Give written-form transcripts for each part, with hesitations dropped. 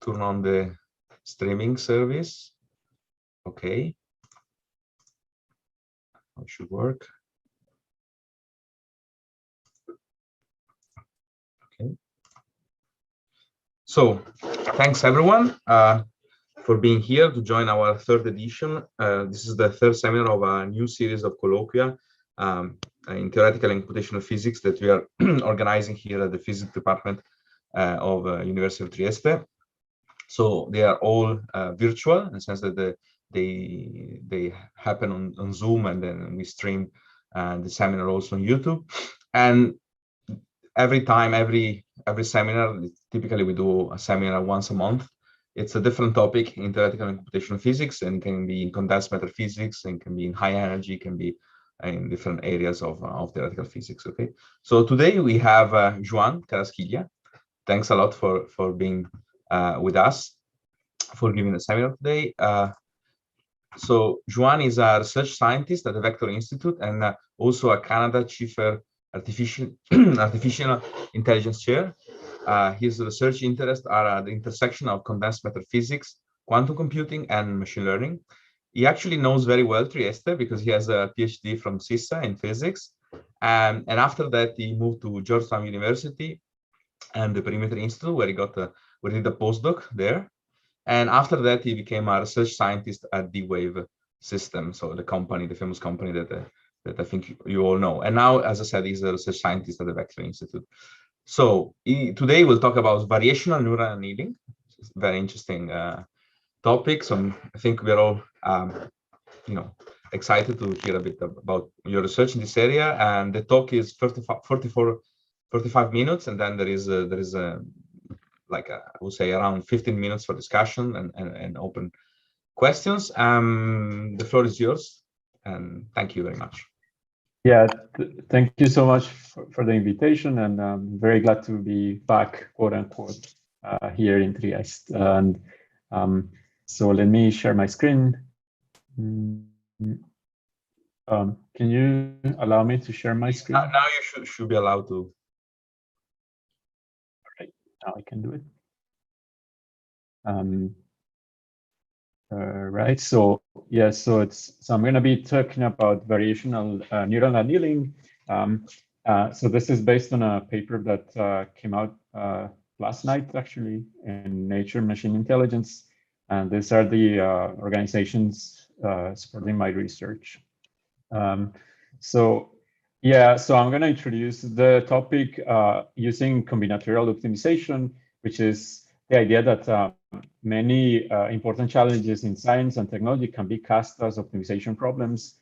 turn on the streaming service. Okay. It should work. Okay. So thanks everyone for being here to join our third edition. This is the third seminar of a new series of colloquia in theoretical and computational physics that we are organizing here at the physics department of University of Trieste. So they are all virtual in the sense that they happen on Zoom, and then we stream the seminar also on YouTube. And every seminar, typically we do a seminar once a month. It's a different topic in theoretical and computational physics, and can be in condensed matter physics, and can be in high energy, can be in different areas of theoretical physics. Okay, so today we have Juan Carrasquilla. Thanks a lot for being with us, for giving the seminar today. So Juan is a research scientist at the Vector Institute, and also a Canada CIFAR artificial intelligence chair. His research interests are at the intersection of condensed matter physics, quantum computing, and machine learning. He actually knows very well Trieste because he has a PhD from CISA in physics. And after that, he moved to Georgetown University and the Perimeter Institute, where he did a postdoc there. And after that, he became a research scientist at D-Wave System, so the company, the famous company that I think you all know. And now, as I said, he's a research scientist at the Vector Institute. So today we'll talk about variational neural annealing. It's a very interesting topic. So I think we're all, excited to hear a bit about your research in this area. And the talk is 45 minutes, and then there is I would say around 15 minutes for discussion and open questions. The floor is yours, and thank you very much. Yeah, thank you so much for the invitation, and I'm very glad to be back, quote unquote, here in Trieste. And so let me share my screen. Can you allow me to share my screen? Now you should be allowed to. Now I can do it. Right. So yeah. So I'm going to be talking about variational neural annealing. So this is based on a paper that came out last night, actually, in Nature Machine Intelligence, and these are the organizations supporting my research. So I'm going to introduce the topic using combinatorial optimization, which is the idea that many important challenges in science and technology can be cast as optimization problems.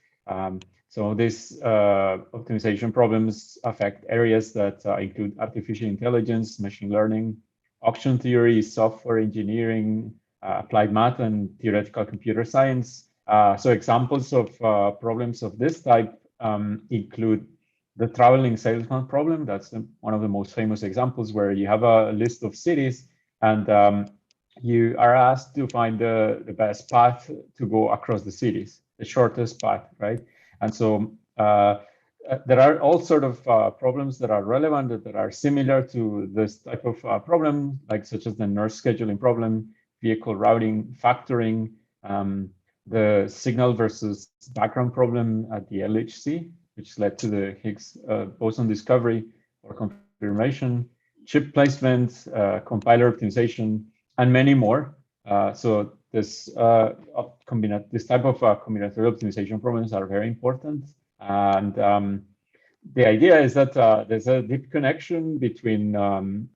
So these optimization problems affect areas that include artificial intelligence, machine learning, auction theory, software engineering, applied math, and theoretical computer science. So examples of problems of this type include the traveling salesman problem. That's one of the most famous examples, where you have a list of cities and you are asked to find the best path to go across the cities, the shortest path, right? And so there are all sort of problems that are relevant, that are similar to this type of problem, like such as the nurse scheduling problem, vehicle routing, factoring, the signal versus background problem at the LHC, which led to the Higgs boson discovery or confirmation, chip placement, compiler optimization, and many more. So this type of combinatorial optimization problems are very important. And the idea is that there's a deep connection between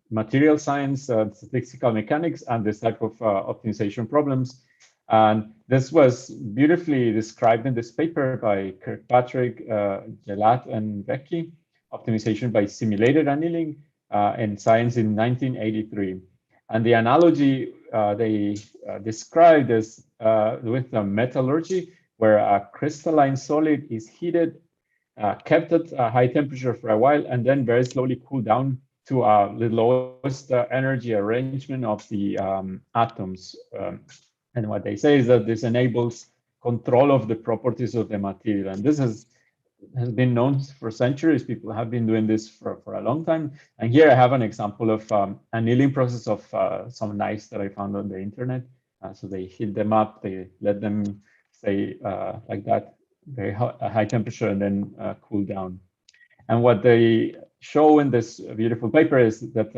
material science and statistical mechanics and this type of optimization problems. And this was beautifully described in this paper by Kirkpatrick, Gelat, and Becky, Optimization by Simulated Annealing in Science in 1983. And the analogy they described is with metallurgy, where a crystalline solid is heated, kept at a high temperature for a while, and then very slowly cooled down to the lowest energy arrangement of the atoms. And what they say is that this enables control of the properties of the material. And this is has been known for centuries. People have been doing this for a long time. And here I have an example of annealing process of some knives that I found on the internet. So they heat them up, they let them stay like that, very high temperature, and then cool down. And what they show in this beautiful paper is that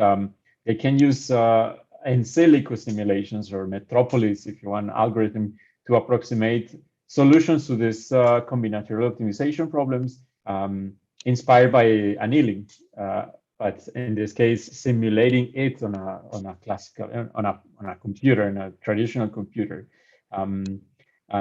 they can use in silico simulations or metropolis, if you want, algorithm to approximate solutions to this combinatorial optimization problems inspired by annealing, but in this case, simulating it on a classical on a computer, in a traditional computer.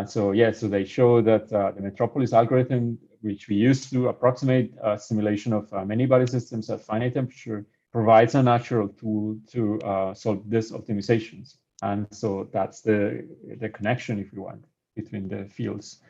So they show that the metropolis algorithm, which we use to approximate simulation of many body systems at finite temperature, provides a natural tool to solve these optimizations. And so that's the connection, if you want, between the fields.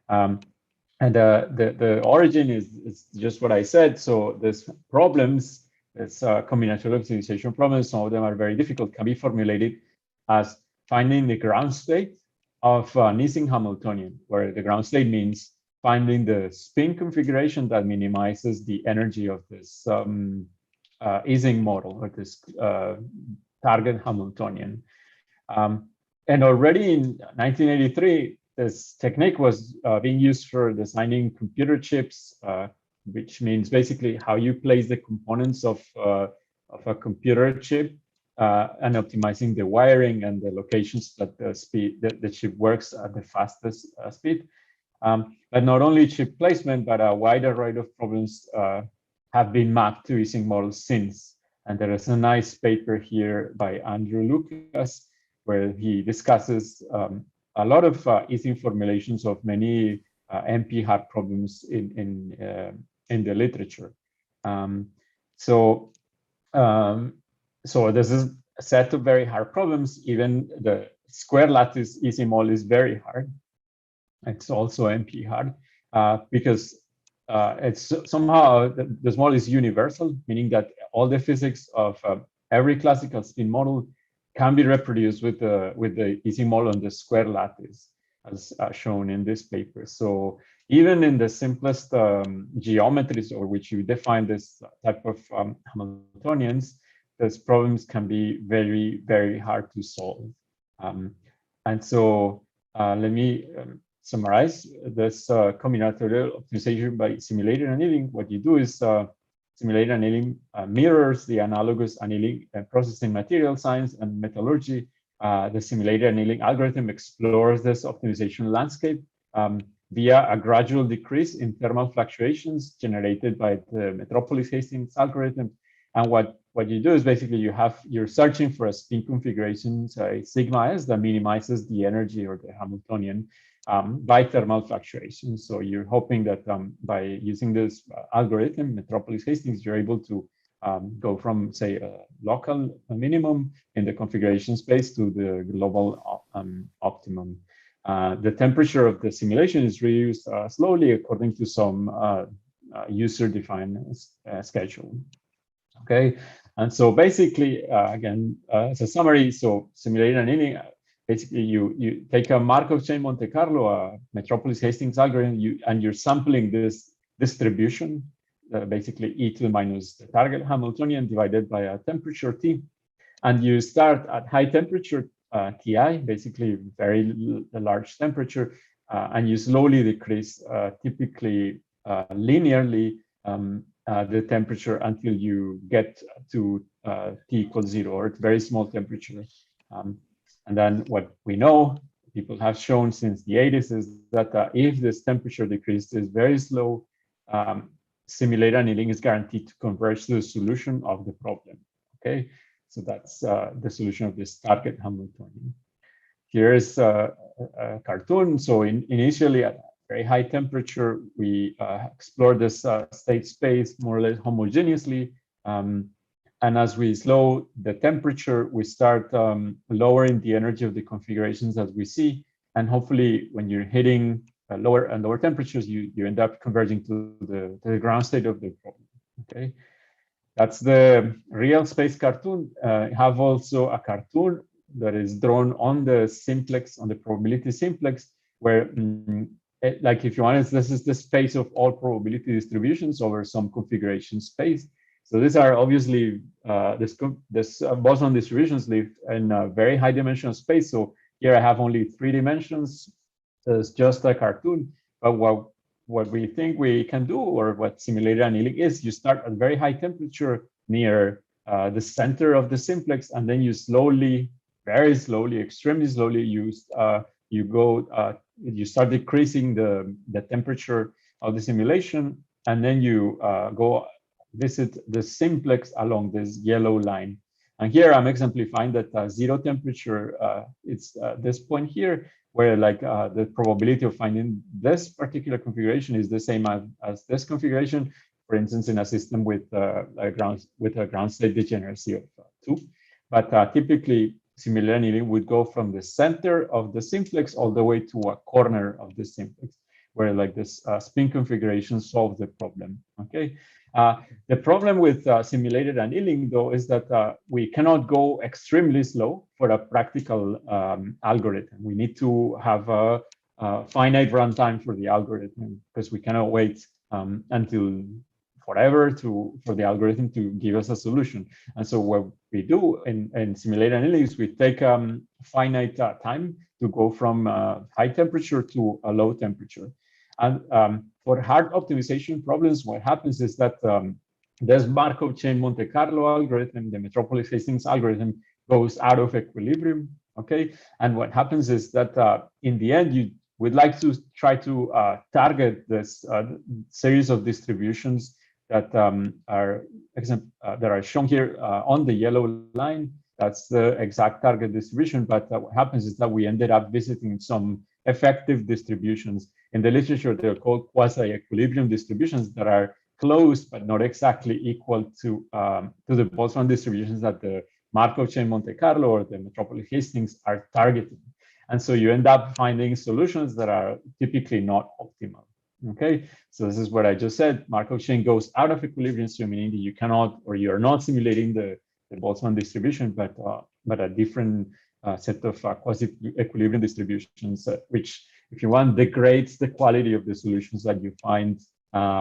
And the origin is just what I said. So these problems, this combinatorial optimization problems, some of them are very difficult, can be formulated as finding the ground state of an Ising Hamiltonian, where the ground state means finding the spin configuration that minimizes the energy of this Ising model, or this target Hamiltonian. And already in 1983, this technique was being used for designing computer chips, which means basically how you place the components of a computer chip and optimizing the wiring and the locations that the chip works at the fastest speed. But not only chip placement, but a wide array of problems have been mapped to Ising models since. And there is a nice paper here by Andrew Lucas, where he discusses a lot of Ising formulations of many NP-hard problems in the literature. So this is a set of very hard problems. Even the square lattice Ising model is very hard. It's also NP hard because it's somehow this model is universal, meaning that all the physics of every classical spin model can be reproduced with the Ising model on the square lattice, as shown in this paper. So even in the simplest geometries over which you define this type of Hamiltonians, these problems can be very, very hard to solve. And so let me summarize this combinatorial optimization by simulated annealing. What you do is simulated annealing mirrors the analogous annealing process in material science and metallurgy. The simulated annealing algorithm explores this optimization landscape via a gradual decrease in thermal fluctuations generated by the Metropolis Hastings algorithm. And what you do is basically you're searching for a spin configuration, say sigma s, that minimizes the energy or the Hamiltonian by thermal fluctuations. So you're hoping that by using this algorithm, Metropolis Hastings, you're able to go from, say, a local minimum in the configuration space to the global optimum. The temperature of the simulation is reused slowly according to some user-defined schedule. Okay, and so basically, again, as a summary, so simulated annealing, basically you take a Markov chain Monte Carlo, a Metropolis Hastings algorithm, and you're sampling this distribution, basically e to the minus the target Hamiltonian divided by a temperature T. And you start at high temperature Ti, basically very large temperature, and you slowly decrease, typically linearly, the temperature until you get to T equals 0, or it's very small temperature. And then what we know, people have shown since the 80s, is that if this temperature decrease is very slow, simulated annealing is guaranteed to converge to the solution of the problem. Okay, so that's the solution of this target Hamiltonian. Here is a cartoon. So initially at very high temperature, we explore this state space more or less homogeneously. And as we slow the temperature, we start lowering the energy of the configurations as we see. And hopefully, when you're hitting lower and lower temperatures, you end up converging to the ground state of the problem. Okay, that's the real space cartoon. I have also a cartoon that is drawn on the simplex, on the probability simplex, where like if you want, this is the space of all probability distributions over some configuration space. So these are obviously this Bosman distributions live in a very high dimensional space. So here I have only 3 dimensions. It's just a cartoon. But what we think we can do, or what simulated annealing is, you start at very high temperature near the center of the simplex, and then you slowly, very slowly, extremely slowly, you start decreasing the temperature of the simulation, and then you go visit the simplex along this yellow line. And here I'm exemplifying that 0 temperature, it's this point here, where like the probability of finding this particular configuration is the same as this configuration, for instance, in a system with a ground state degeneracy of 2. But typically, simulated annealing would go from the center of the simplex all the way to a corner of the simplex, where like this spin configuration solves the problem. Okay. The problem with simulated annealing, though, is that we cannot go extremely slow for a practical algorithm. We need to have a finite runtime for the algorithm, because we cannot wait until forever for the algorithm to give us a solution. And so what we do in simulated annealing is we take finite time to go from high temperature to a low temperature. And for hard optimization problems, what happens is that this Markov chain Monte Carlo algorithm, the Metropolis Hastings algorithm, goes out of equilibrium. Okay, and what happens is that in the end, you would like to try to target this series of distributions that are shown here on the yellow line. That's the exact target distribution. But what happens is that we ended up visiting some effective distributions. In the literature, they're called quasi-equilibrium distributions that are close but not exactly equal to the Boltzmann distributions that the Markov chain Monte Carlo or the Metropolis Hastings are targeting. And so you end up finding solutions that are typically not optimal. Okay, so this is what I just said. Markov chain goes out of equilibrium, so meaning that you cannot, or you are not simulating the Boltzmann distribution, but a different set of quasi-equilibrium distributions, which, if you want, degrades the quality of the solutions that you find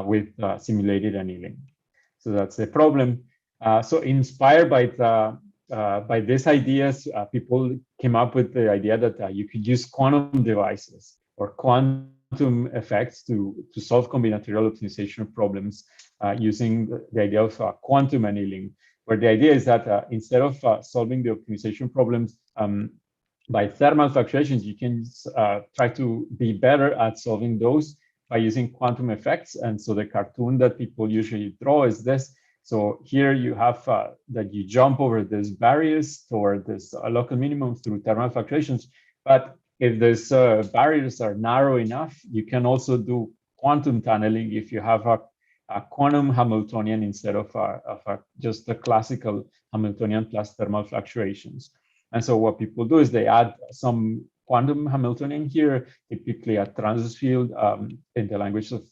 with simulated annealing. So that's the problem. So inspired by these ideas, people came up with the idea that you could use quantum devices or quantum effects to solve combinatorial optimization problems using the idea of quantum annealing, where the idea is that instead of solving the optimization problems by thermal fluctuations, you can try to be better at solving those by using quantum effects. And so the cartoon that people usually draw is this. So here you have that you jump over these barriers toward this local minimum through thermal fluctuations. But if these barriers are narrow enough, you can also do quantum tunneling if you have a quantum Hamiltonian instead of just the classical Hamiltonian plus thermal fluctuations. And so what people do is they add some quantum Hamiltonian here, typically a transverse field in the language of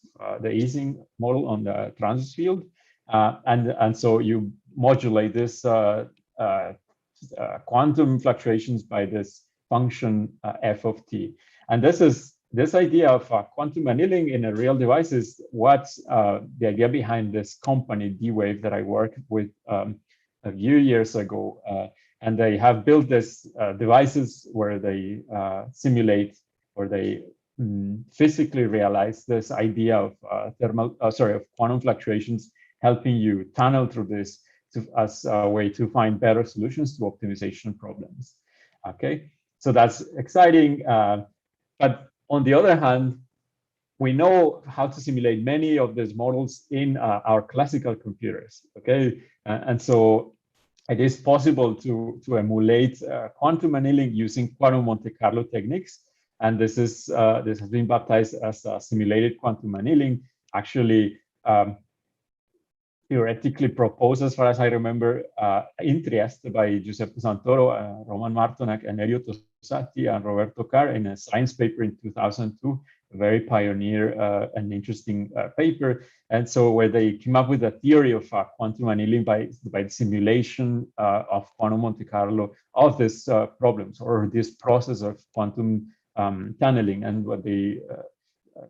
the Ising model on the transverse field. And so you modulate this quantum fluctuations by this function f of t. And this idea of quantum annealing in a real device is what's the idea behind this company, D-Wave, that I worked with a few years ago. And they have built this devices where they simulate, or they physically realize this idea of of quantum fluctuations, helping you tunnel through this as a way to find better solutions to optimization problems. Okay, so that's exciting. But on the other hand, we know how to simulate many of these models in our classical computers. Okay, and so it is possible to emulate quantum annealing using quantum Monte Carlo techniques. And this has been baptized as simulated quantum annealing. Actually, theoretically proposed, as far as I remember, in Trieste by Giuseppe Santoro, Roman Martonak, Elio Tosatti, and Roberto Carr in a science paper in 2002, a very pioneer and interesting paper. And so where they came up with a theory of quantum annealing by the simulation of quantum Monte Carlo of these problems, or this process of quantum tunneling. And what they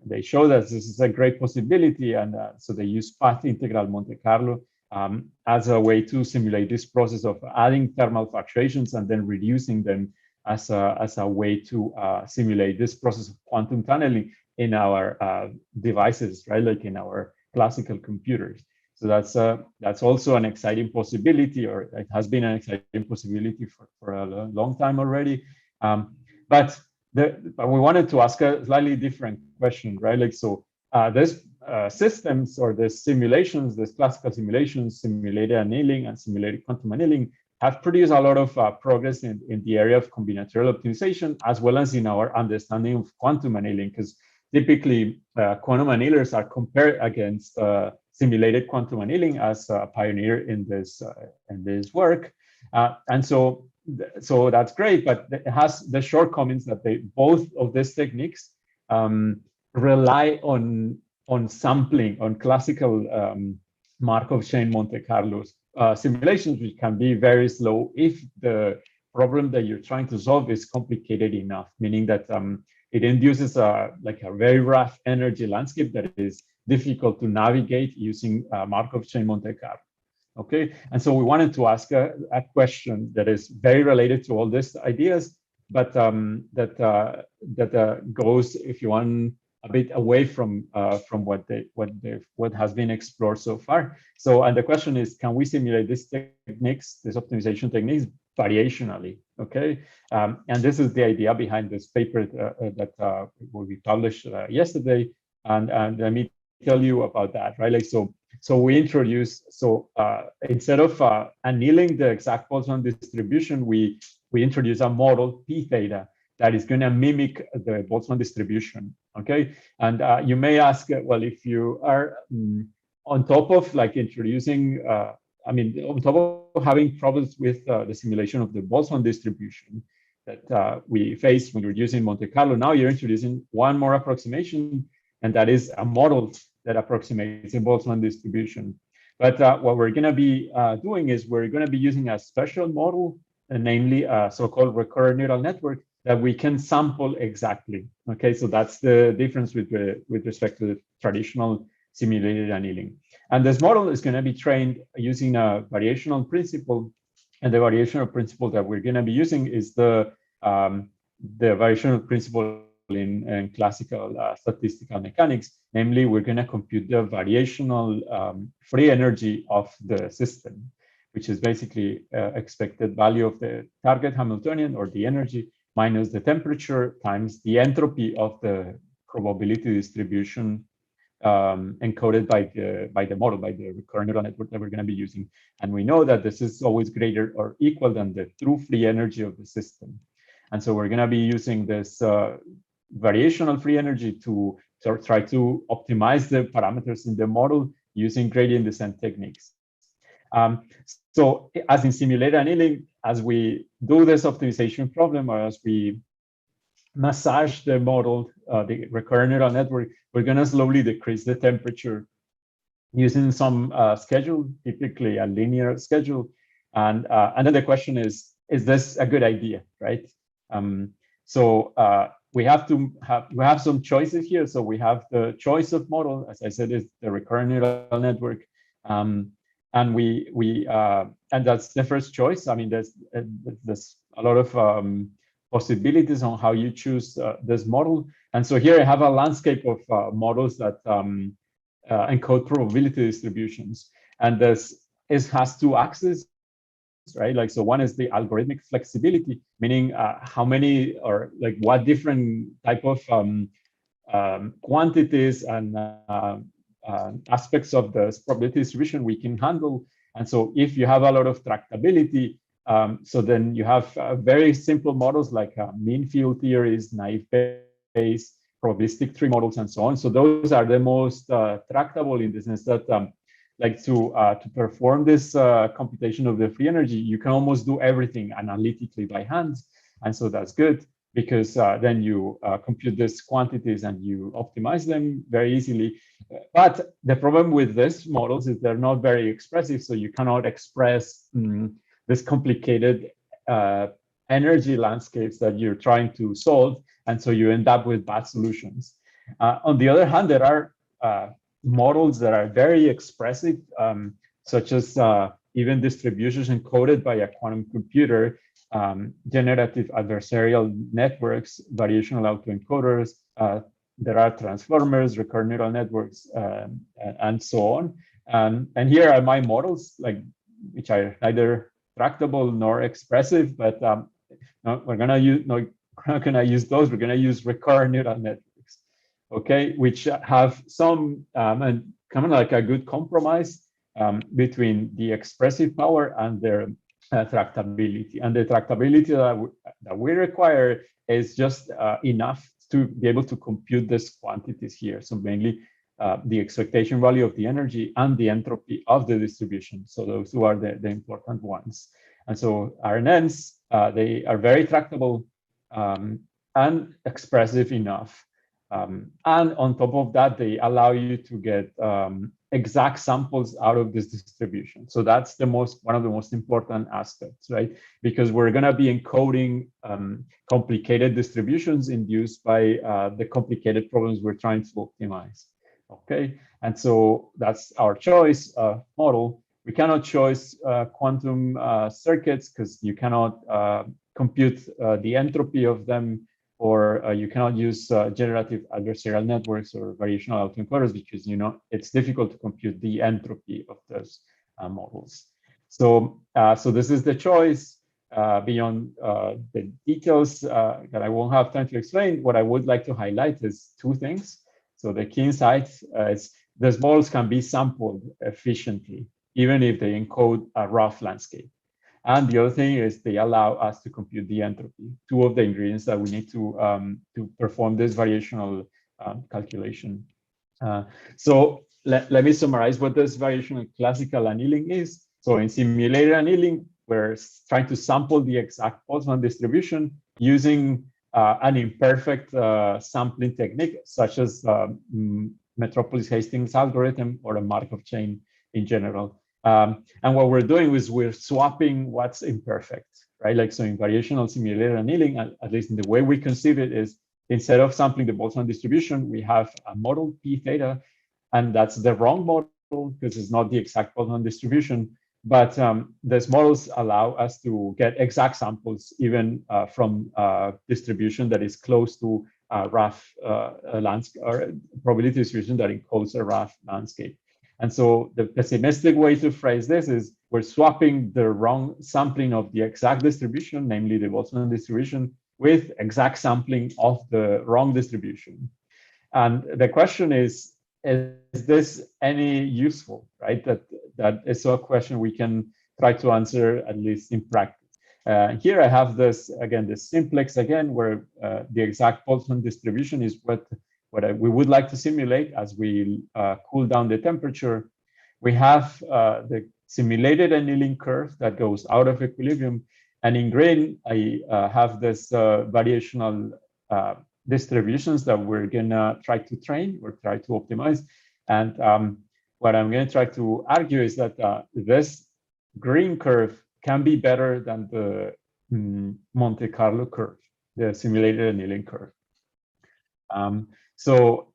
they show that this is a great possibility, and so they use path integral Monte Carlo as a way to simulate this process of adding thermal fluctuations and then reducing them as a way to simulate this process of quantum tunneling in our devices, right? Like in our classical computers. So that's also an exciting possibility, or it has been an exciting possibility for a long time already. But we wanted to ask a slightly different question, right? Like, so there's systems or the simulations, there's classical simulations, simulated annealing and simulated quantum annealing, have produced a lot of progress in the area of combinatorial optimization, as well as in our understanding of quantum annealing, because typically quantum annealers are compared against simulated quantum annealing as a pioneer in this work. And so that's great, but it has the shortcomings that both of these techniques rely on sampling, on classical Markov chain Monte Carlo simulations, which can be very slow if the problem that you're trying to solve is complicated enough, meaning that it induces like a very rough energy landscape that is difficult to navigate using Markov chain Monte Carlo. Okay, and so we wanted to ask a question that is very related to all these ideas, but that goes, if you want, a bit away from what has been explored so far. So, and the question is, can we simulate these techniques, these optimization techniques, variationally? Okay, and this is the idea behind this paper that we published yesterday, and let me tell you about that, right? Like, so we introduced, instead of annealing the exact Boltzmann distribution, we introduce a model P theta that is going to mimic the Boltzmann distribution. Okay, and you may ask, well, if you are on top of like introducing, on top of having problems with the simulation of the Boltzmann distribution that we faced when we were using Monte Carlo, now you're introducing one more approximation, and that is a model that approximates the Boltzmann distribution. But what we're going to be doing is we're going to be using a special model, namely a so-called recurrent neural network that we can sample exactly. Okay, so that's the difference with respect to the traditional simulated annealing. And this model is going to be trained using a variational principle, and the variational principle that we're going to be using is the variational principle in classical statistical mechanics. Namely, we're going to compute the variational free energy of the system, which is basically expected value of the target Hamiltonian, or the energy, minus the temperature times the entropy of the probability distribution encoded by the model, by the recurrent neural network that we're going to be using. And we know that this is always greater or equal than the true free energy of the system. And so we're going to be using this variational free energy to try to optimize the parameters in the model using gradient descent techniques. So as in simulated annealing, as we do this optimization problem, or as we massage the model, the recurrent neural network, we're going to slowly decrease the temperature using some schedule, typically a linear schedule. And then the question is this a good idea, right? We have some choices here. So we have the choice of model, as I said, is the recurrent neural network. And that's the first choice. I mean, there's a lot of possibilities on how you choose this model. And so here I have a landscape of models that encode probability distributions. And this has two axes, right? Like, so one is the algorithmic flexibility, meaning how many, or like what different type of quantities and aspects of the probability distribution we can handle. And so if you have a lot of tractability, so then you have very simple models like mean field theories, naive Bayes, probabilistic tree models, and so on. So those are the most tractable, in the sense that like to perform this computation of the free energy, you can almost do everything analytically by hand. And so that's good, because then you compute these quantities and you optimize them very easily. But the problem with these models is they're not very expressive, so you cannot express this complicated energy landscapes that you're trying to solve, and so you end up with bad solutions. On the other hand, there are models that are very expressive, such as even distributions encoded by a quantum computer, generative adversarial networks, variational autoencoders. There are transformers, recurrent neural networks, and so on. And here are my models, like, which are neither tractable nor expressive, but no, we're gonna use, no, we're not gonna use those. We're gonna use recurrent neural networks, okay, which have some and kind of like a good compromise between the expressive power and their tractability. And the tractability that we require is just enough to be able to compute these quantities here. So mainly the expectation value of the energy and the entropy of the distribution. So those two are the important ones. And so RNNs, they are very tractable and expressive enough. And on top of that, they allow you to get exact samples out of this distribution. So that's one of the most important aspects, right? Because we're going to be encoding complicated distributions induced by the complicated problems we're trying to optimize. Okay, and so that's our choice model. We cannot choose quantum circuits because you cannot compute the entropy of them, or you cannot use generative adversarial networks or variational autoencoders because, you know, it's difficult to compute the entropy of those models. So, so this is the choice. Beyond the details that I won't have time to explain, what I would like to highlight is two things. So the key insight is these models can be sampled efficiently, even if they encode a rough landscape. And the other thing is they allow us to compute the entropy, two of the ingredients that we need to perform this variational calculation. So let me summarize what this variational classical annealing is. So in simulated annealing, we're trying to sample the exact Boltzmann distribution using an imperfect sampling technique, such as Metropolis-Hastings algorithm or a Markov chain in general. And what we're doing is we're swapping what's imperfect, right? Like, so in variational simulated annealing, at least in the way we conceive it, is instead of sampling the Boltzmann distribution, we have a model P theta, and that's the wrong model because it's not the exact Boltzmann distribution. But these models allow us to get exact samples even from distribution that is close to a rough landscape, or probability distribution that encodes a rough landscape. And so the pessimistic way to phrase this is we're swapping the wrong sampling of the exact distribution, namely the Boltzmann distribution, with exact sampling of the wrong distribution. And the question is this any useful, right? That is a question we can try to answer, at least in practice. Here I have this, again, this simplex again, where the exact Boltzmann distribution is what we would like to simulate as we cool down the temperature. We have the simulated annealing curve that goes out of equilibrium. And in green, I have this variational distributions that we're gonna try to train or try to optimize. And what I'm gonna try to argue is that this green curve can be better than the Monte Carlo curve, the simulated annealing curve. So,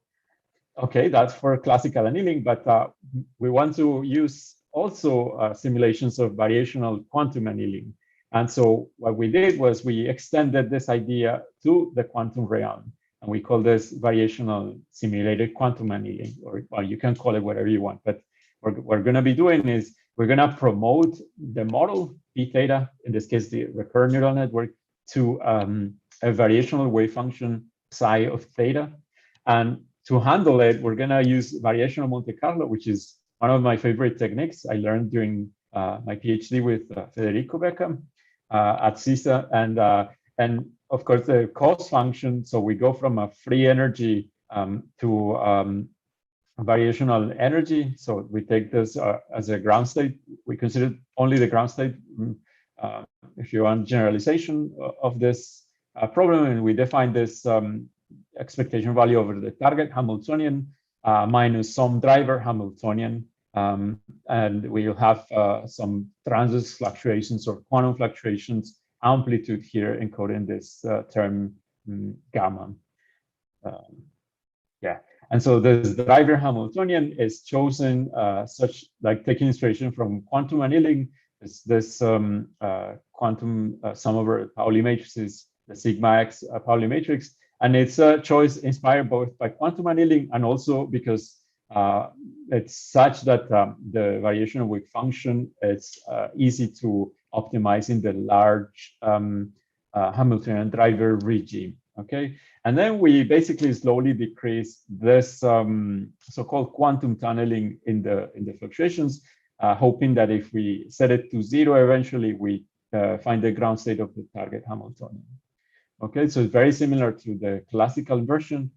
okay, that's for classical annealing, but we want to use also simulations of variational quantum annealing. And so what we did was we extended this idea to the quantum realm, and we call this variational simulated quantum annealing, or well, you can call it whatever you want. But what we're going to be doing is we're going to promote the model P theta, in this case the recurrent neural network, to a variational wave function psi of theta. And to handle it, we're going to use variational Monte Carlo, which is one of my favorite techniques I learned during my PhD with Federico Beckham at CISA. And of course, the cost function. So we go from a free energy to variational energy. So we take this as a ground state. We consider only the ground state, if you want, generalization of this problem. And we define this expectation value over the target Hamiltonian minus some driver Hamiltonian. And we'll have some transverse fluctuations or quantum fluctuations amplitude here encoding this term gamma. Yeah. And so this driver Hamiltonian is chosen such like taking inspiration from quantum annealing. This quantum sum over Pauli matrices, the sigma x Pauli matrix. And it's a choice inspired both by quantum annealing and also because it's such that the variational wave function is easy to optimize in the large Hamiltonian driver regime. Okay, and then we basically slowly decrease this so-called quantum tunneling in the fluctuations, hoping that if we set it to 0, eventually we find the ground state of the target Hamiltonian. Okay, so it's very similar to the classical version,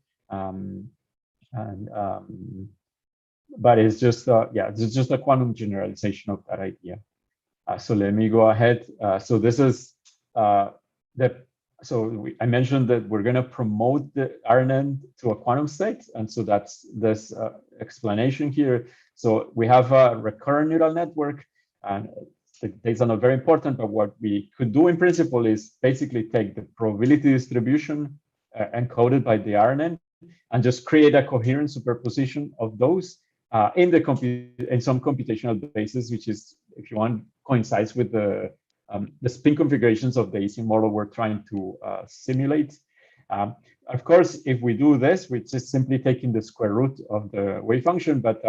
but it's just yeah, it's just a quantum generalization of that idea. So let me go ahead. So this is I mentioned that we're going to promote the RNN to a quantum state, and so that's this explanation here. So we have a recurrent neural network, and the data are not very important, but what we could do in principle is basically take the probability distribution encoded by the RNN and just create a coherent superposition of those in some computational basis, which is, if you want, coincides with the spin configurations of the Ising model we're trying to simulate. Of course, if we do this, we're just simply taking the square root of the wave function, but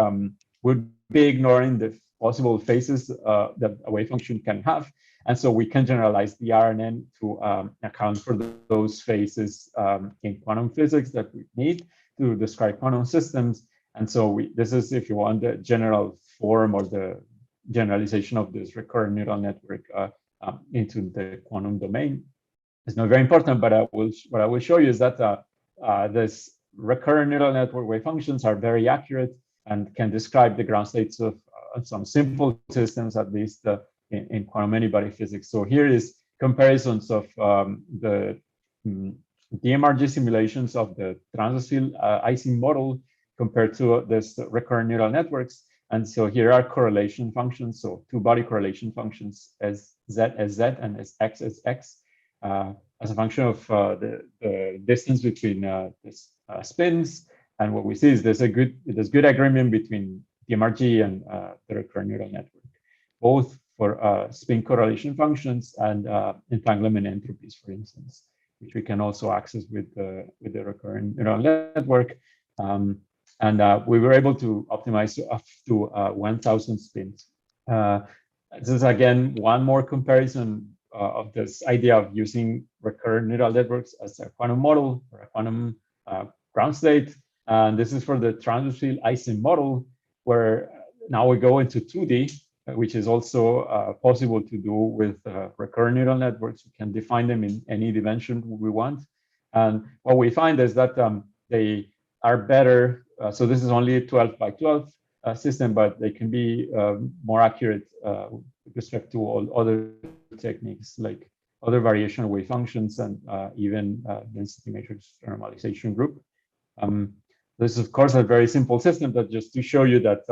we'll be ignoring the possible phases that a wave function can have. And so we can generalize the RNN to account for those phases in quantum physics that we need to describe quantum systems. And so this is, if you want, the general form or the generalization of this recurrent neural network into the quantum domain. It's not very important, but what I will show you is that this recurrent neural network wave functions are very accurate and can describe the ground states of some simple systems, at least in quantum many-body physics. So here is comparisons of the DMRG simulations of the transversal Ising model compared to this recurrent neural networks. And so here are correlation functions, so two-body correlation functions as z and as x as a function of the distance between spins. And what we see is there's good agreement between DMRG and the recurrent neural network, both for spin correlation functions and entanglement entropies, for instance, which we can also access with the recurrent neural network. And we were able to optimize up to 1,000 spins. This is, again, one more comparison of this idea of using recurrent neural networks as a quantum model or a quantum ground state. And this is for the transversal Ising model, where now we go into 2D, which is also possible to do with recurrent neural networks. We can define them in any dimension we want. And what we find is that they are better. So this is only a 12 by 12 system, but they can be more accurate with respect to all other techniques like other variational wave functions and even density matrix normalization group. This is, of course, a very simple system, but just to show you that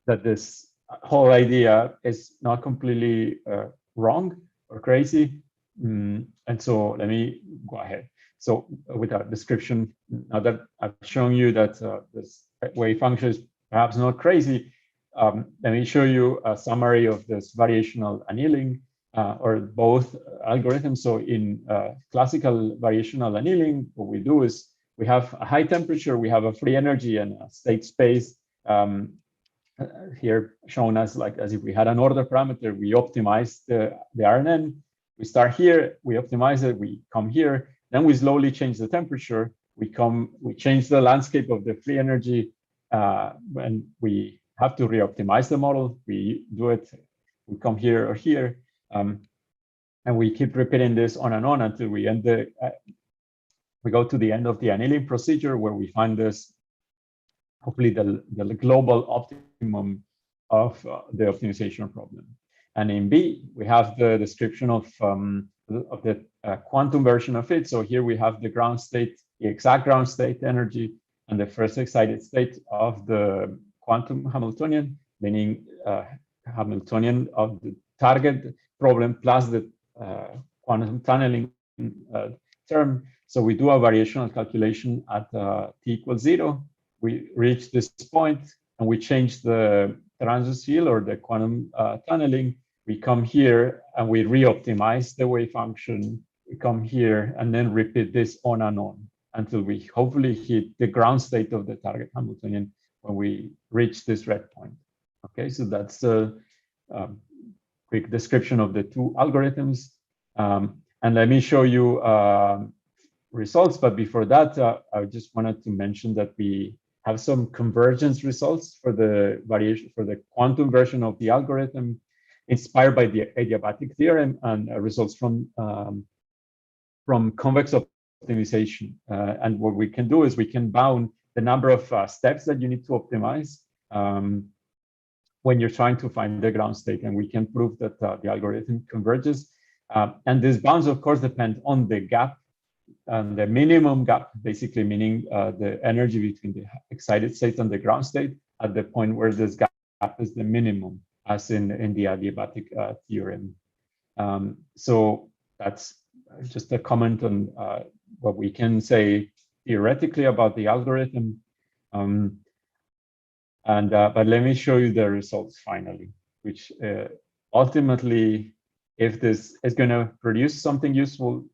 that this whole idea is not completely wrong or crazy. And so let me go ahead. So with a description, now that I've shown you that this wave function is perhaps not crazy, let me show you a summary of this variational annealing or both algorithms. So in classical variational annealing, what we do is we have a high temperature, we have a free energy and a state space. Here shown as if we had an order parameter, we optimize the RNN. We start here, we optimize it, we come here, then we slowly change the temperature. We change the landscape of the free energy, and we have to re-optimize the model. We do it, we come here or here, and we keep repeating this on and on until we end we go to the end of the annealing procedure, where we find this, hopefully the global optimum of the optimization problem. And in B, we have the description of the quantum version of it. So here we have the ground state, the exact ground state energy, and the first excited state of the quantum Hamiltonian, meaning Hamiltonian of the target problem plus the quantum tunneling term. So we do a variational calculation at t equals 0. We reach this point, and we change the transverse field or the quantum tunneling. We come here, and we re-optimize the wave function. We come here, and then repeat this on and on until we hopefully hit the ground state of the target Hamiltonian when we reach this red point. Okay, so that's a quick description of the two algorithms. And let me show you results. But before that, I just wanted to mention that we have some convergence results for the variation for the quantum version of the algorithm, inspired by the adiabatic theorem and results from convex optimization. And what we can do is we can bound the number of steps that you need to optimize when you're trying to find the ground state, and we can prove that the algorithm converges. And these bounds, of course, depend on the gap, and the minimum gap, basically meaning the energy between the excited state and the ground state at the point where this gap is the minimum, as in the adiabatic theorem. So that's just a comment on what we can say theoretically about the algorithm. But let me show you the results finally, which ultimately, if this is going to produce something useful,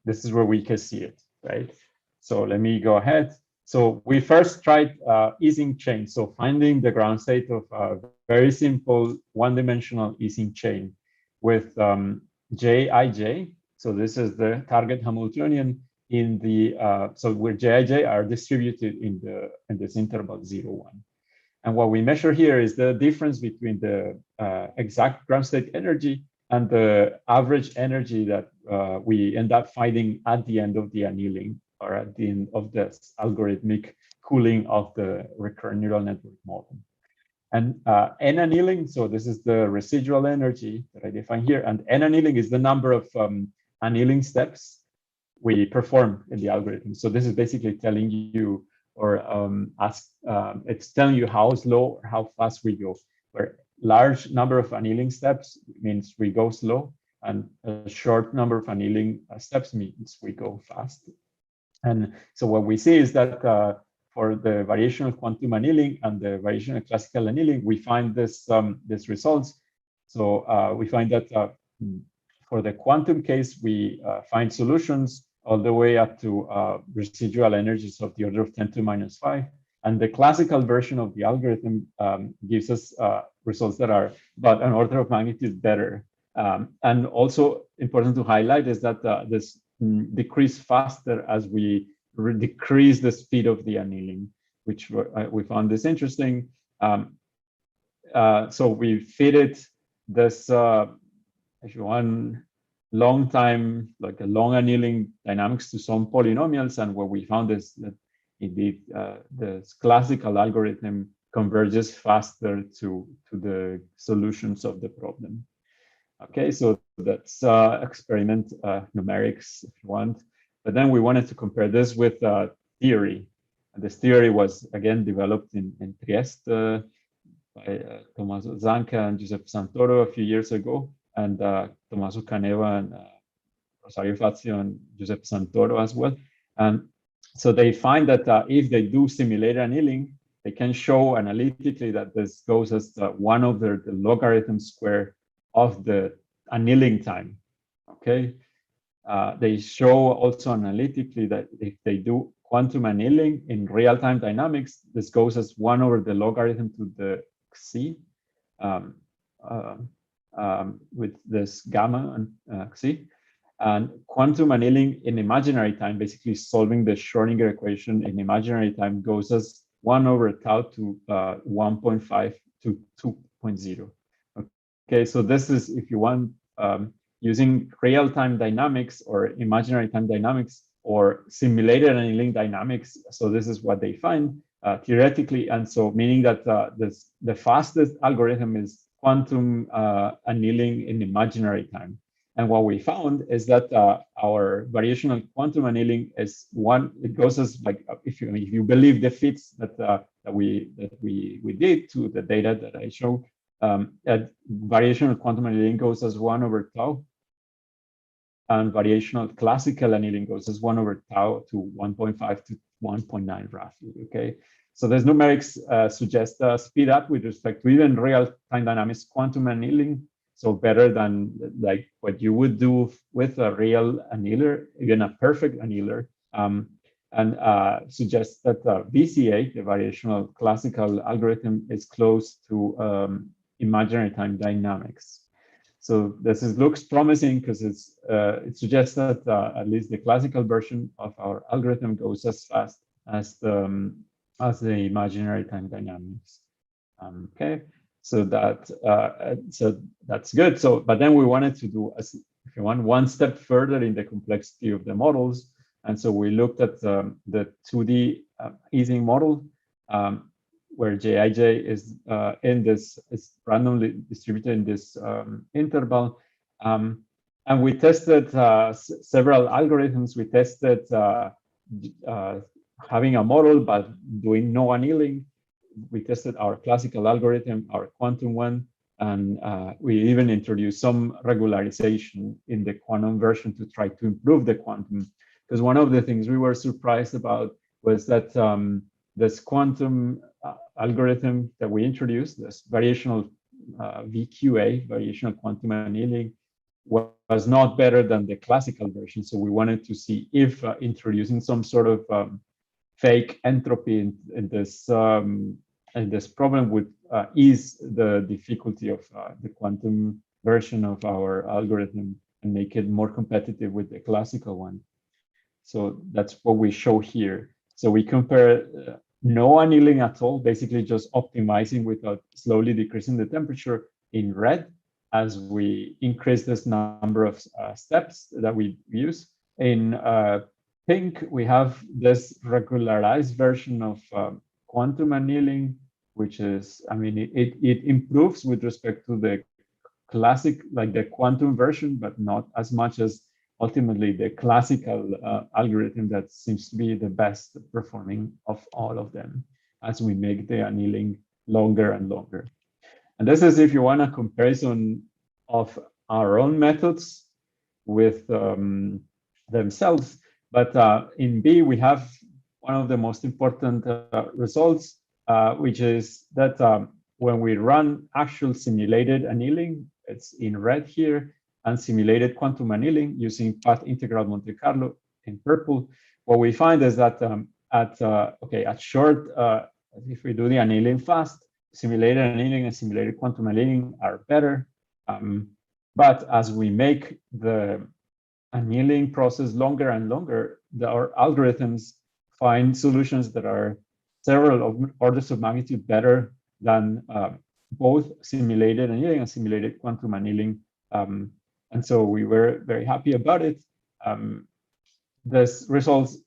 this is where we can see it, right? So let me go ahead. So we first tried Ising chain, so finding the ground state of a very simple one-dimensional Ising chain with Jij. So this is the target Hamiltonian in the so where Jij are distributed in this interval 0, 1. And what we measure here is the difference between the exact ground state energy and the average energy that we end up finding at the end of the annealing, or at the end of the algorithmic cooling of the recurrent neural network model. And N-annealing, so this is the residual energy that I define here, and N-annealing is the number of annealing steps we perform in the algorithm. So this is basically telling you, or it's telling you how slow or how fast we go. Where large number of annealing steps means we go slow, and a short number of annealing steps means we go fast. And so what we see is that for the variational quantum annealing and the variational classical annealing, we find this results. So we find that for the quantum case, we find solutions all the way up to residual energies of the order of 10 to minus 5. And the classical version of the algorithm gives us results that are about an order of magnitude better. And also important to highlight is that this decrease faster as we decrease the speed of the annealing, which we found this interesting. So we fitted this, if you want, long time, like a long annealing dynamics to some polynomials, and what we found is that indeed the classical algorithm converges faster to the solutions of the problem. Okay, so that's experiment numerics, if you want. But then we wanted to compare this with theory. And this theory was again developed in Trieste by Tommaso Zanca and Giuseppe Santoro a few years ago, and Tommaso Caneva and Rosario Fazio and Giuseppe Santoro as well. And so they find that if they do simulated annealing, they can show analytically that this goes as 1 over the logarithm square of the annealing time. Okay. They show also analytically that if they do quantum annealing in real-time dynamics, this goes as 1 over the logarithm to the xi with this gamma and xi. And quantum annealing in imaginary time, basically solving the Schrodinger equation in imaginary time, goes as 1 over tau to 1.5 to 2.0. Okay, so this is, if you want, using real-time dynamics or imaginary time dynamics or simulated annealing dynamics. So this is what they find theoretically, and so meaning that the fastest algorithm is quantum annealing in imaginary time. And what we found is that our variational quantum annealing is it goes as, like, if you believe the fits that we did to the data that I show, that variational quantum annealing goes as 1 over tau and variational classical annealing goes as 1 over tau to 1.5 to 1.9 roughly, okay? So these numerics suggest a speed up with respect to even real-time dynamics quantum annealing, so better than like what you would do with a real annealer, even a perfect annealer, and suggests that VCA, the variational classical algorithm, is close to imaginary time dynamics. So this looks promising because it suggests that at least the classical version of our algorithm goes as fast as the imaginary time dynamics. Okay, so that's good. So, but then we wanted to do, if you want, one step further in the complexity of the models, and so we looked at the 2D easing model, where Jij is is randomly distributed in this interval, and we tested several algorithms. We tested having a model but doing no annealing. We tested our classical algorithm, our quantum one, and we even introduced some regularization in the quantum version to try to improve the quantum. Because one of the things we were surprised about was that this quantum algorithm that we introduced, this variational VQA, variational quantum annealing, was not better than the classical version. So we wanted to see if introducing some sort of fake entropy in this problem would ease the difficulty of the quantum version of our algorithm and make it more competitive with the classical one. So that's what we show here. So we compare no annealing at all, basically just optimizing without slowly decreasing the temperature in red as we increase this number of steps that we use. In pink, we have this regularized version of quantum annealing, which is, I mean, it improves with respect to the classic, like the quantum version, but not as much as ultimately the classical algorithm that seems to be the best performing of all of them as we make the annealing longer and longer. And this is, if you want, a comparison of our own methods with themselves. But in B, we have one of the most important results, which is that when we run actual simulated annealing, it's in red here, and simulated quantum annealing using path integral Monte Carlo in purple, what we find is that at short, if we do the annealing fast, simulated annealing and simulated quantum annealing are better. But as we make the annealing process longer and longer, our algorithms find solutions that are several orders of magnitude better than both simulated annealing and simulated quantum annealing. And so we were very happy about it. This results,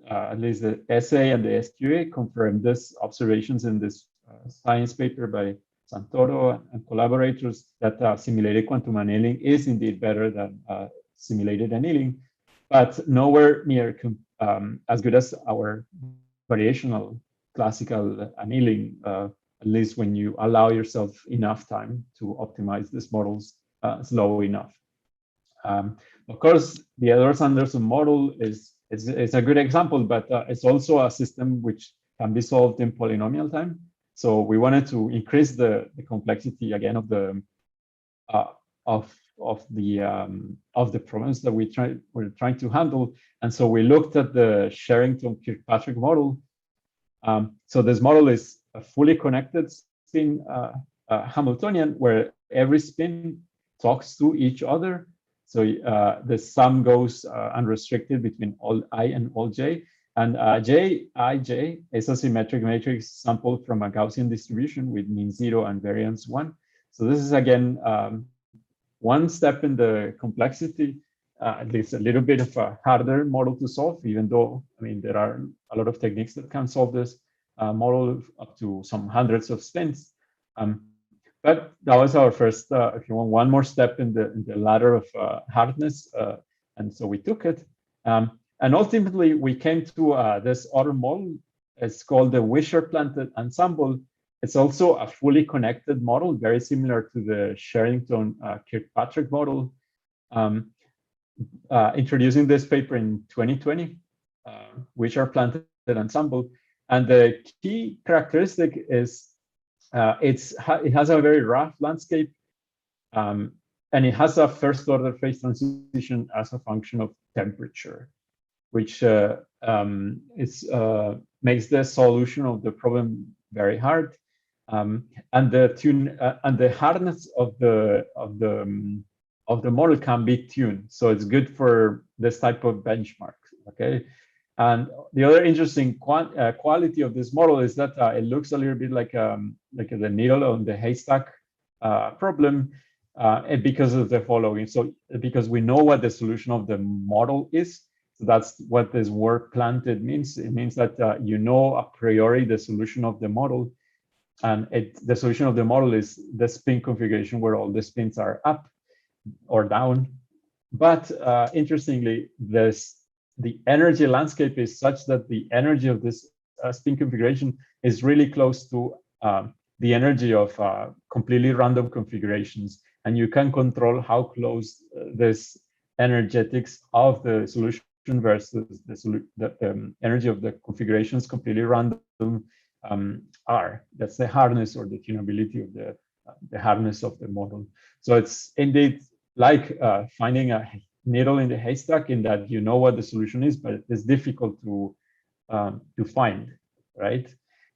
at least the essay and the SQA, confirmed this observations in this science paper by Santoro and collaborators that simulated quantum annealing is indeed better than simulated annealing, but nowhere near as good as our variational classical annealing, at least when you allow yourself enough time to optimize these models slow enough. Of course, the Edwards-Anderson model is a good example, but it's also a system which can be solved in polynomial time. So we wanted to increase the complexity again of the problems that we're trying to handle, and so we looked at the Sherrington-Kirkpatrick model. So this model is a fully connected spin Hamiltonian where every spin talks to each other. So the sum goes unrestricted between all I and all j. And Jij is a symmetric matrix sampled from a Gaussian distribution with mean 0 and variance 1. So this is, again, one step in the complexity, at least a little bit of a harder model to solve, even though, I mean, there are a lot of techniques that can solve this model up to some hundreds of spins. But that was our first, if you want, one more step in the ladder of hardness. And so we took it. And ultimately, we came to this other model. It's called the Wisher-Planted ensemble. It's also a fully connected model, very similar to the Sherrington-Kirkpatrick model. introducing this paper in 2020, which are planted ensemble. And the key characteristic is it has a very rough landscape, and it has a first order phase transition as a function of temperature, which makes the solution of the problem very hard. And the hardness of the model can be tuned, so it's good for this type of benchmark. Okay, and the other interesting quality of this model is that it looks a little bit like the needle on the haystack problem, and because of the following. So because we know what the solution of the model is, so that's what this word planted means. It means that you know a priori the solution of the model, and the solution of the model is the spin configuration where all the spins are up or down. But interestingly, the energy landscape is such that the energy of this spin configuration is really close to the energy of completely random configurations, and you can control how close this energetics of the solution versus the energy of the configurations completely random are. That's the hardness or the tunability of the hardness of the model. So it's indeed like finding a needle in the haystack, in that you know what the solution is, but it's difficult to find, right?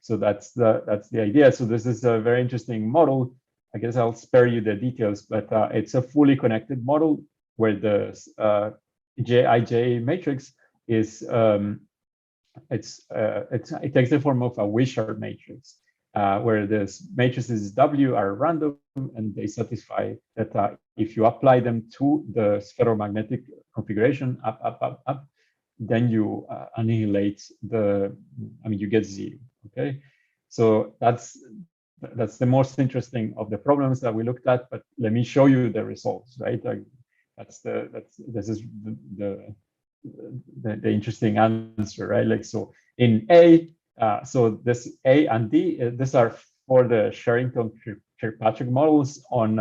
So that's the idea. So this is a very interesting model. I guess I'll spare you the details, but it's a fully connected model where the Jij matrix is it takes the form of a Wishart matrix, where the matrices W are random, and they satisfy that if you apply them to the ferromagnetic configuration up, then you annihilate you get zero. Okay, so that's the most interesting of the problems that we looked at. But let me show you the results, right? This is the interesting answer, right? Like, so in A, so this A and D, these are for the Sherrington-Kirkpatrick models on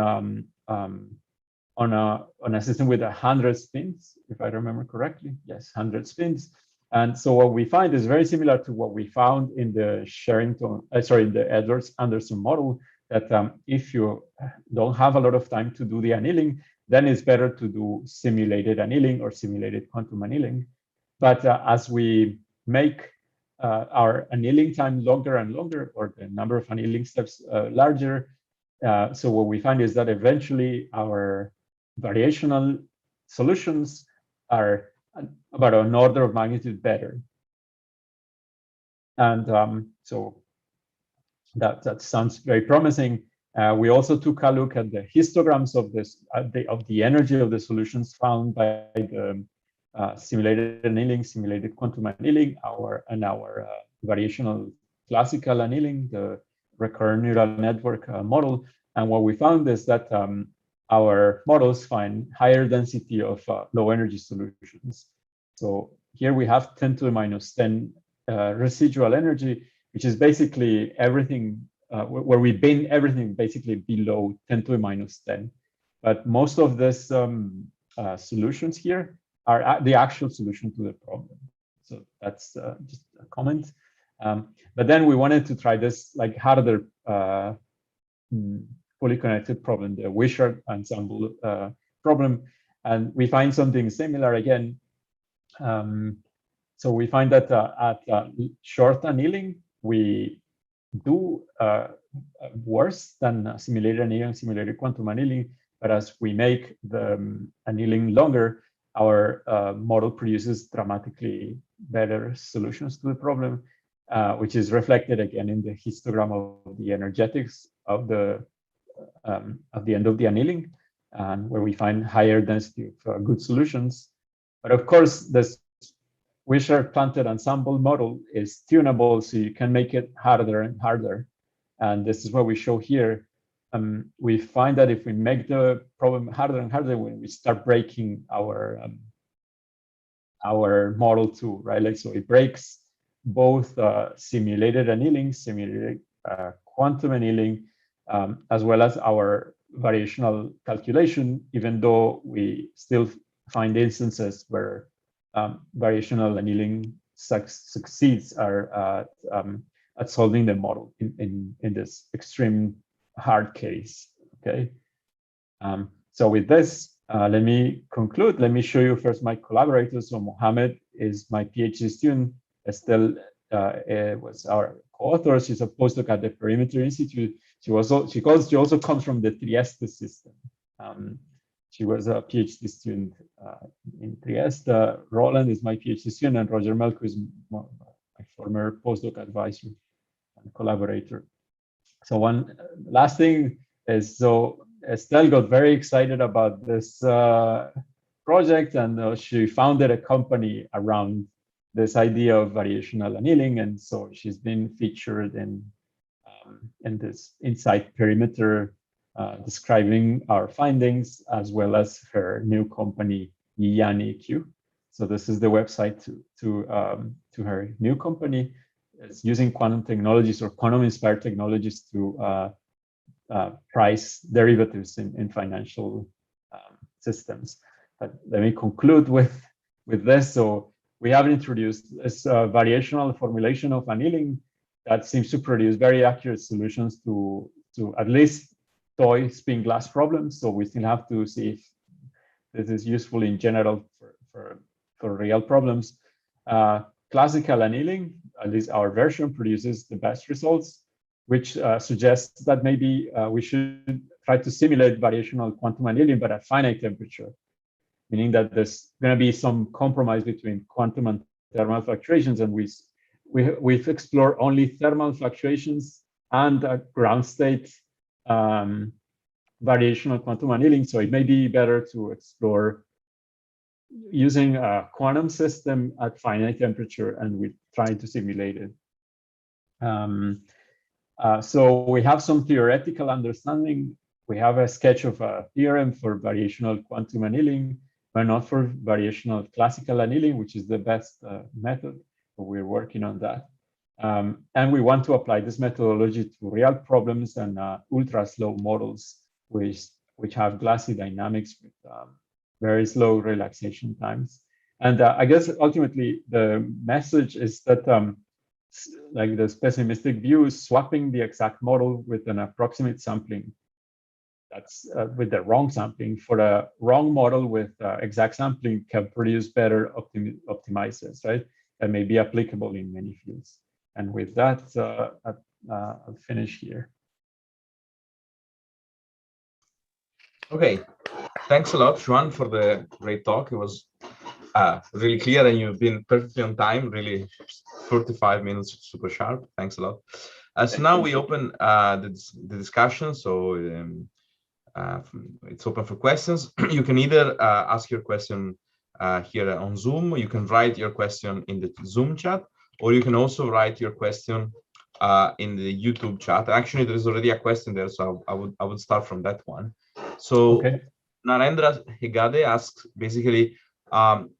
a system with 100 spins, if I remember correctly. Yes, 100 spins. And so what we find is very similar to what we found in the the Edwards-Anderson model, that if you don't have a lot of time to do the annealing, then it's better to do simulated annealing or simulated quantum annealing. But as we make our annealing time longer and longer, or the number of annealing steps larger, so what we find is that eventually our variational solutions are about an order of magnitude better. And so that sounds very promising. We also took a look at the histograms of this of the energy of the solutions found by the simulated annealing, simulated quantum annealing, our variational classical annealing, the recurrent neural network model. And what we found is that our models find higher density of low energy solutions. So here we have 10 to the minus 10 residual energy, which is basically everything where we bin everything basically below 10 to the minus 10. But most of these solutions here are the actual solution to the problem. So that's just a comment. But then we wanted to try this like harder fully connected problem, the Wishart ensemble problem. And we find something similar again. So we find that at short annealing, we do worse than simulated annealing, simulated quantum annealing. But as we make the annealing longer, our model produces dramatically better solutions to the problem, which is reflected again in the histogram of the energetics of the end of the annealing, and where we find higher density of good solutions. But of course, this Wishart planted ensemble model is tunable, so you can make it harder and harder. And this is what we show here. We find that if we make the problem harder and harder, when we start breaking our model too, right? Like, so it breaks both simulated annealing, simulated quantum annealing, as well as our variational calculation, even though we still find instances where variational annealing succeeds at solving the model in this extreme hard case. Okay. So with this, let me conclude. Let me show you first my collaborators. So Mohammed is my PhD student. Estelle was our co-author. She's a postdoc at the Perimeter Institute. She also comes from the Trieste system. She was a PhD student in Trieste. Roland is my PhD student, and Roger Melko is my former postdoc advisor and collaborator. So one last thing is, so Estelle got very excited about this project, and she founded a company around this idea of variational annealing, and so she's been featured in this Inside Perimeter, describing our findings, as well as her new company, YANEQ. So this is the website to her new company. It's using quantum technologies or quantum-inspired technologies to price derivatives in financial systems. But let me conclude with this. So we have introduced this variational formulation of annealing that seems to produce very accurate solutions to at least toy spin glass problems. So we still have to see if this is useful in general for real problems. Classical annealing, at least our version, produces the best results, which suggests that maybe we should try to simulate variational quantum annealing, but at finite temperature, meaning that there's going to be some compromise between quantum and thermal fluctuations, and we've explored only thermal fluctuations and ground state variational quantum annealing. So it may be better to explore using a quantum system at finite temperature, and we're trying to simulate it. So we have some theoretical understanding. We have a sketch of a theorem for variational quantum annealing, but not for variational classical annealing, which is the best method. So we're working on that. And we want to apply this methodology to real problems and ultra slow models, which have glassy dynamics with very slow relaxation times. And I guess ultimately the message is that like the pessimistic view is swapping the exact model with an approximate sampling. That's with the wrong sampling. For a wrong model with exact sampling can produce better optimizers, right? That may be applicable in many fields. And with that, I'll finish here. Okay, thanks a lot, Juan, for the great talk. It was really clear, and you've been perfectly on time, really 45 minutes, super sharp. Thanks a lot. So now we open the discussion. So it's open for questions. You can either ask your question here on Zoom, you can write your question in the Zoom chat, or you can also write your question in the YouTube chat. Actually, there's already a question there, so I would start from that one. So okay. Narendra Hegade asks basically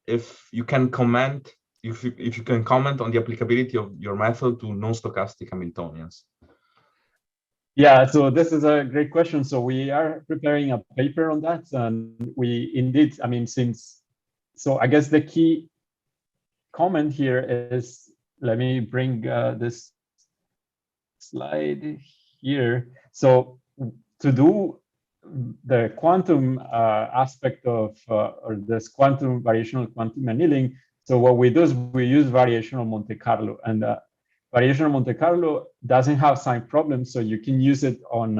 if you can comment, if you can comment on the applicability of your method to non-stochastic Hamiltonians. Yeah, so this is a great question. So we are preparing a paper on that, and we indeed, I mean, so I guess the key comment here is, let me bring this slide here. So to do the quantum aspect of or this quantum variational quantum annealing, so what we do is we use variational Monte Carlo, and variational Monte Carlo doesn't have sign problems, so you can use it on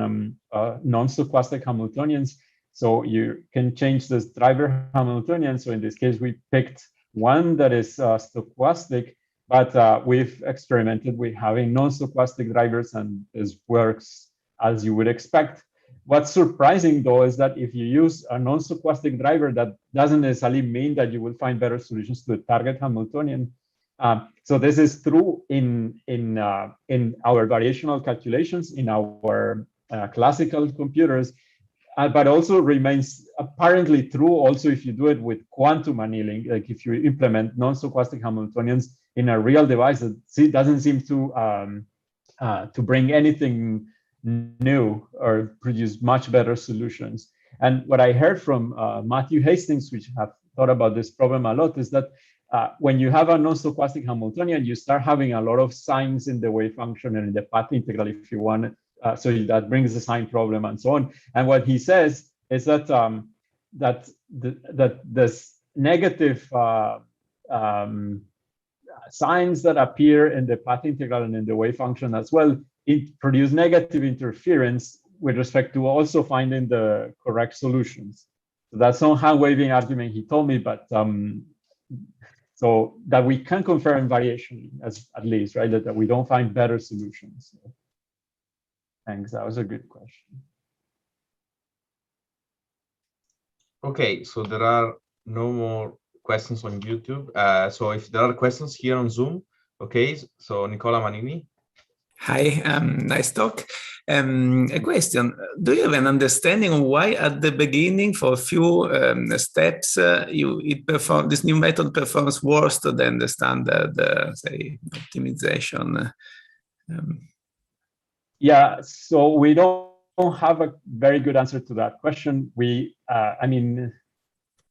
non-stochastic Hamiltonians. So you can change this driver Hamiltonian. So in this case, we picked one that is stochastic, but we've experimented with having non-stochastic drivers, and this works as you would expect. What's surprising, though, is that if you use a non-stochastic driver, that doesn't necessarily mean that you will find better solutions to the target Hamiltonian. So this is true in our variational calculations in our classical computers, but also remains apparently true also if you do it with quantum annealing. Like if you implement non-stochastic Hamiltonians in a real device, it doesn't seem to bring anything new or produce much better solutions. And what I heard from Matthew Hastings, which have thought about this problem a lot is that when you have a non-stochastic Hamiltonian, you start having a lot of signs in the wave function and in the path integral if you want. So that brings the sign problem and so on. And what he says is that that this negative signs that appear in the path integral and in the wave function as well, it produce negative interference with respect to also finding the correct solutions. So that's some hand-waving argument he told me, but so that we can confirm variation at least, right? That we don't find better solutions. So, thanks, that was a good question. Okay, so there are no more questions on YouTube. So if there are questions here on Zoom, okay, so Nicola Manini. Hi, nice talk. A question, do you have an understanding of why at the beginning for a few steps this new method performs worse than the standard, say, optimization? Yeah, so we don't have a very good answer to that question. I mean,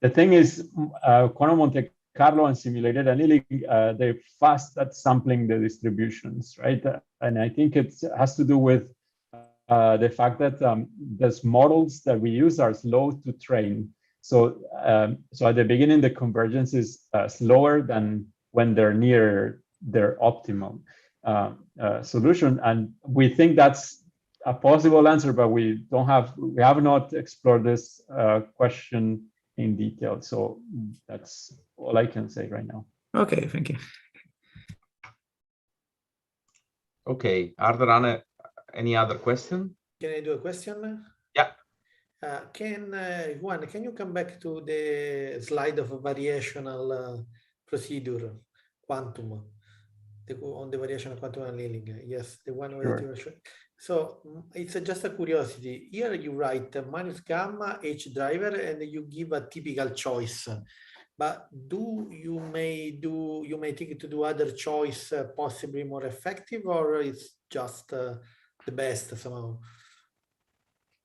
the thing is, quantum Monte Carlo and simulated annealing, they're fast at sampling the distributions, right? And I think it has to do with the fact that those models that we use are slow to train. So, so at the beginning, the convergence is slower than when they're near their optimal solution. And we think that's a possible answer, but we have not explored this question in detail. So that's all I can say right now. Okay, thank you. Okay, are there any other question? Can I do a question? Yeah. Juan, can you come back to the slide of variational procedure, quantum, on the variational quantum annealing? Yes, the one where you were showing. So it's just a curiosity. Here you write minus gamma H driver and you give a typical choice. But you may think to do other choice possibly more effective, or it's just the best somehow?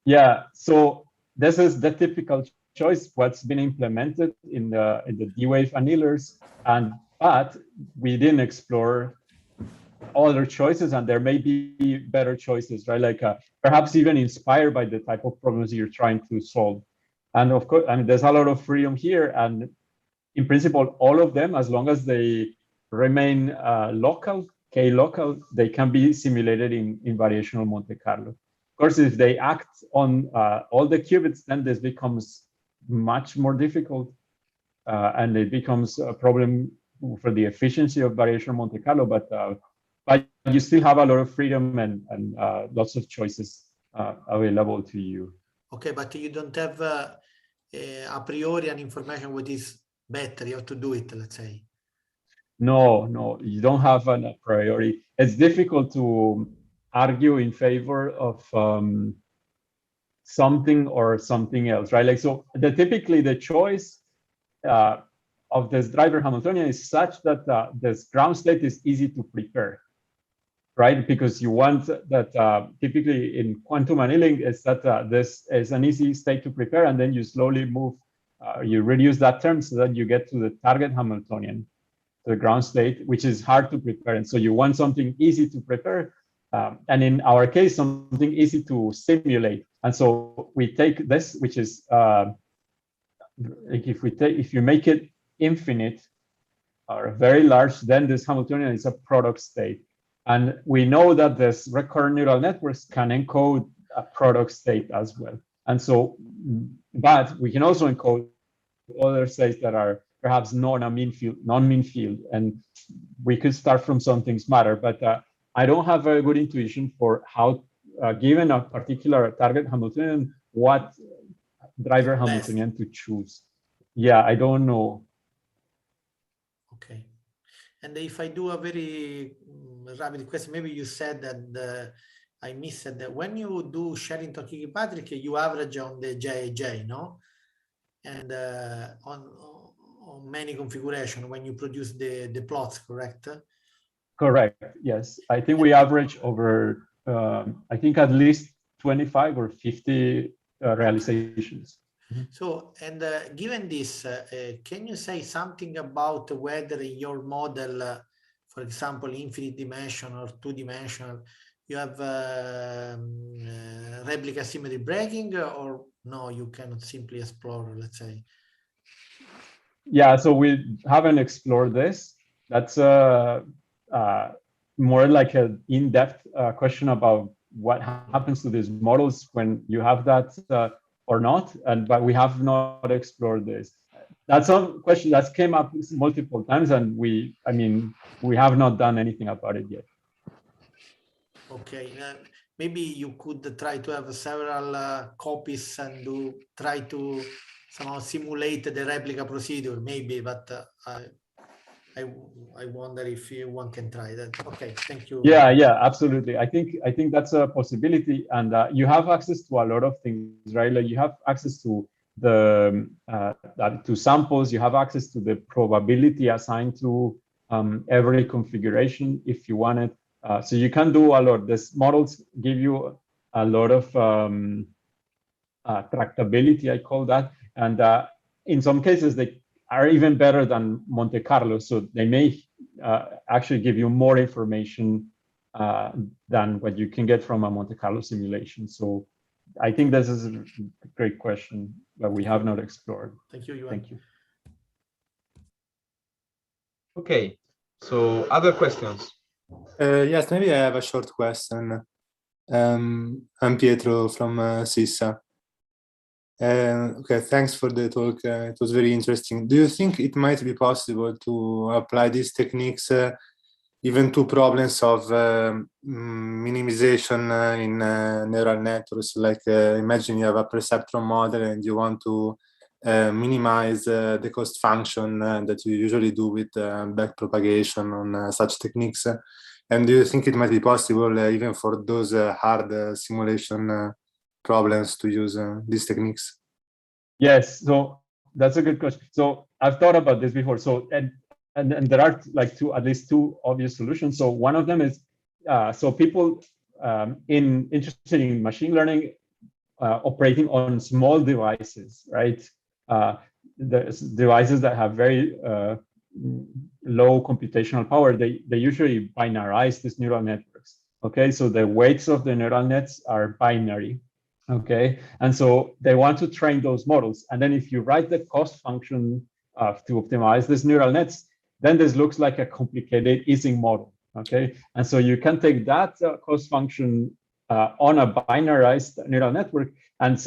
Yeah, so this is the typical choice, what's been implemented in the D-wave annealers, but we didn't explore other choices, and there may be better choices, right? Like perhaps even inspired by the type of problems you're trying to solve. And of course, I mean, there's a lot of freedom here, and in principle, all of them, as long as they remain local, k-local, they can be simulated in variational Monte Carlo. Of course, if they act on all the qubits, then this becomes much more difficult, and it becomes a problem for the efficiency of variational Monte Carlo. But you still have a lot of freedom and lots of choices available to you. Okay, but you don't have a priori an information what is better. You have to do it, let's say. No, you don't have a priori. It's difficult to argue in favor of something or something else, right? Like, so typically the choice of this driver Hamiltonian is such that this ground state is easy to prepare, right? Because you want that typically in quantum annealing is that this is an easy state to prepare, and then you slowly move, you reduce that term so that you get to the target Hamiltonian, the ground state, which is hard to prepare. And so you want something easy to prepare. And in our case, something easy to simulate. And so we take this, which is, like if you make it infinite or very large, then this Hamiltonian is a product state. And we know that this recurrent neural networks can encode a product state as well. And so, but we can also encode other states that are perhaps non-mean field, and we could start from something smarter. But I don't have a good intuition for how, given a particular target Hamiltonian, what driver Hamiltonian to choose. Yeah, I don't know. Okay. And if I do a very rapid question, maybe you said that I missed that when you do Sherrington-Kirkpatrick, you average on the JJ, no? And on many configurations when you produce the plots, correct? Correct, yes. I think we average over, I think at least 25 or 50 realizations. So, and given this, can you say something about whether in your model, for example, infinite dimension or two-dimensional, you have replica symmetry breaking, or no, you cannot simply explore, let's say? Yeah, so we haven't explored this. That's more like an in-depth question about what happens to these models when you have that or not, but we have not explored this. That's a question that's came up multiple times, and we have not done anything about it yet. Okay, maybe you could try to have several copies and try to somehow simulate the replica procedure, maybe, but I wonder if one can try that. Okay, thank you. Yeah, absolutely. I think that's a possibility, and you have access to a lot of things, right? Like you have access to the to samples. You have access to the probability assigned to every configuration if you want it. So you can do a lot. These models give you a lot of tractability, I call that, and in some cases they are even better than Monte Carlo. So they may actually give you more information than what you can get from a Monte Carlo simulation. So I think this is a great question that we have not explored. Thank you, Juan. Thank you. Okay, so other questions? Yes, maybe I have a short question. I'm Pietro from CISA. Okay, thanks for the talk. It was very interesting. Do you think it might be possible to apply these techniques even to problems of minimization in neural networks? Like imagine you have a perceptron model and you want to minimize the cost function that you usually do with backpropagation on such techniques. And do you think it might be possible even for those hard simulation problems to use these techniques? Yes, so that's a good question. So I've thought about this before. So and there are like at least two obvious solutions. So one of them is so people interested in machine learning operating on small devices, right? The devices that have very low computational power, they usually binarize these neural networks. Okay, so the weights of the neural nets are binary. Okay, and so they want to train those models. And then if you write the cost function to optimize these neural nets, then this looks like a complicated Ising model. Okay, and so you can take that cost function on a binarized neural network and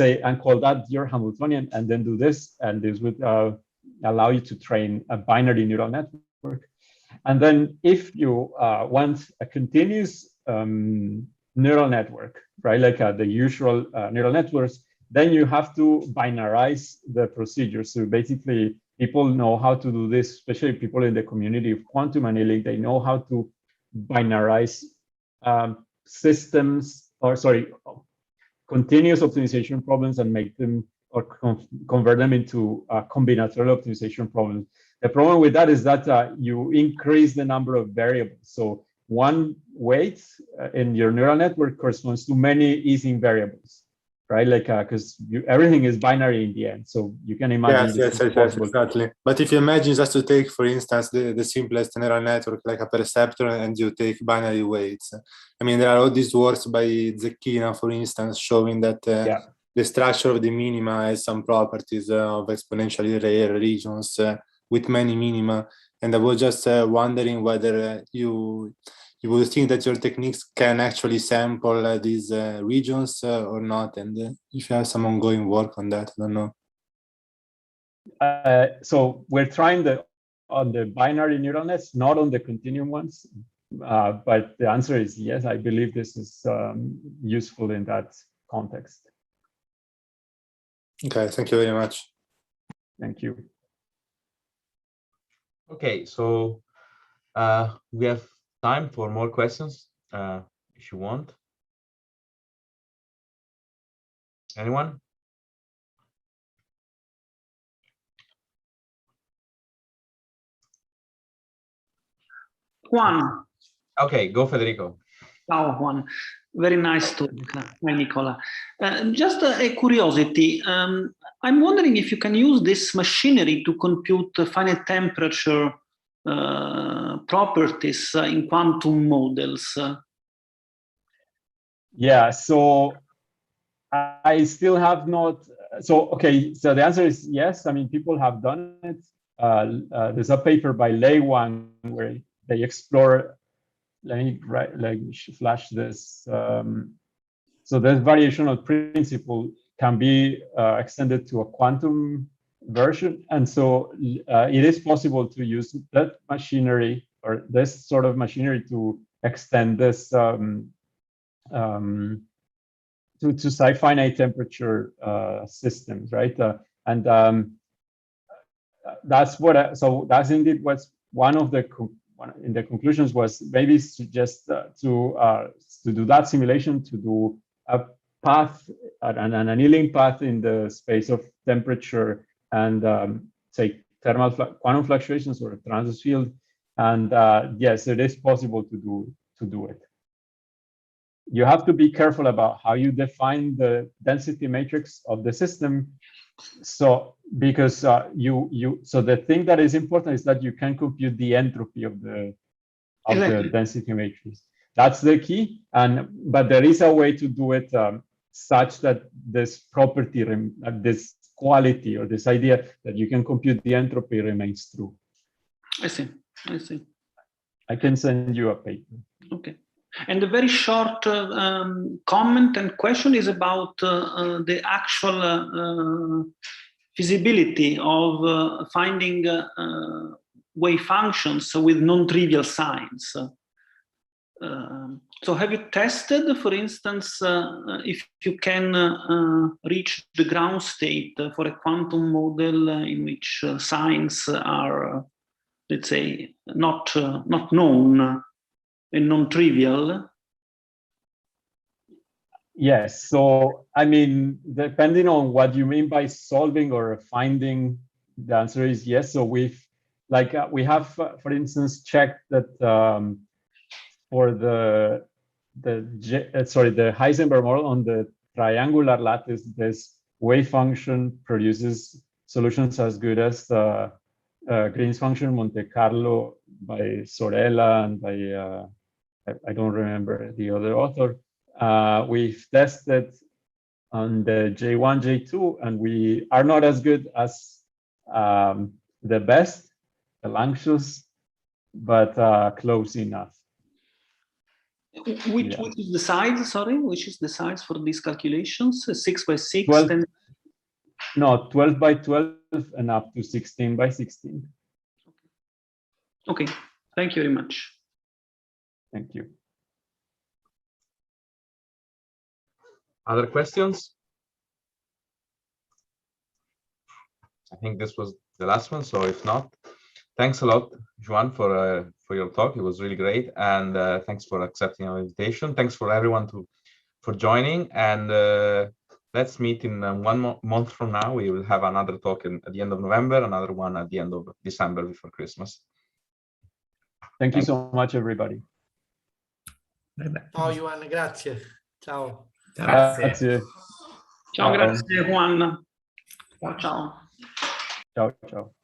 call that your Hamiltonian, and then do this, and this would allow you to train a binary neural network. And then if you want a continuous neural network, right, like the usual neural networks, then you have to binarize the procedure. So basically, people know how to do this, especially people in the community of quantum annealing. They know how to binarize continuous optimization problems and make them or convert them into combinatorial optimization problems. The problem with that is that you increase the number of variables. So one weight in your neural network corresponds to many Ising variables, right? Like because everything is binary in the end. So you can imagine. Yes, exactly. But if you imagine just to take, for instance, the simplest neural network like a perceptron, and you take binary weights. I mean, there are all these works by Zecchina, for instance, showing that the structure of the minima has some properties of exponentially rare regions with many minima. And I was just wondering whether you would think that your techniques can actually sample these regions or not, and if you have some ongoing work on that, I don't know. So we're trying on the binary neural nets, not on the continuum ones, but the answer is yes. I believe this is useful in that context. Okay, thank you very much. Thank you. Okay, so we have time for more questions if you want. Anyone? Juan. Okay, go Federico. Ciao, Juan. Very nice talk. Hi, Nicola. Just a curiosity. I'm wondering if you can use this machinery to compute finite temperature properties in quantum models. Yeah, so I still have not. So, okay, so the answer is yes. I mean, people have done it. There's a paper by Lei Wang where they explore, let me flash this. So this variational principle can be extended to a quantum version. And so it is possible to use that machinery or this sort of machinery to extend this to finite temperature systems, right? That's what. So that's indeed what's one of the in the conclusions was maybe just to do that simulation, to do a path, an annealing path in the space of temperature and say thermal quantum fluctuations or a transverse field. And yes, it is possible to do it. You have to be careful about how you define the density matrix of the system. So because so the thing that is important is that you can compute the entropy of the density matrix. That's the key. But there is a way to do it such that this property, this quality, or this idea that you can compute the entropy remains true. I see. I see. I can send you a paper. Okay. And a very short comment and question is about the actual feasibility of finding wave functions with non-trivial signs. So have you tested, for instance, if you can reach the ground state for a quantum model in which signs are, let's say, not known and non-trivial? Yes. So, I mean, depending on what you mean by solving or finding, the answer is yes. So we have, for instance, checked that for the Heisenberg model on the triangular lattice, this wave function produces solutions as good as the Green's function Monte Carlo by Sorella and by I don't remember the other author. We've tested on the J1, J2, and we are not as good as the best, the Langshus, but close enough. Which is the size, sorry? Which is the size for these calculations? 6 by 6? 12, 10... No, 12 by 12 and up to 16 by 16. Okay, thank you very much. Thank you. Other questions? I think this was the last one, so if not, thanks a lot, Juan, for your talk. It was really great, and thanks for accepting our invitation. Thanks for everyone for joining, and let's meet in 1 month from now. We will have another talk at the end of November, another one at the end of December before Christmas. Thank you so much, everybody. Ciao Juan, grazie. Ciao. Grazie. Ciao, grazie Juan. Ciao, ciao. Ciao, ciao.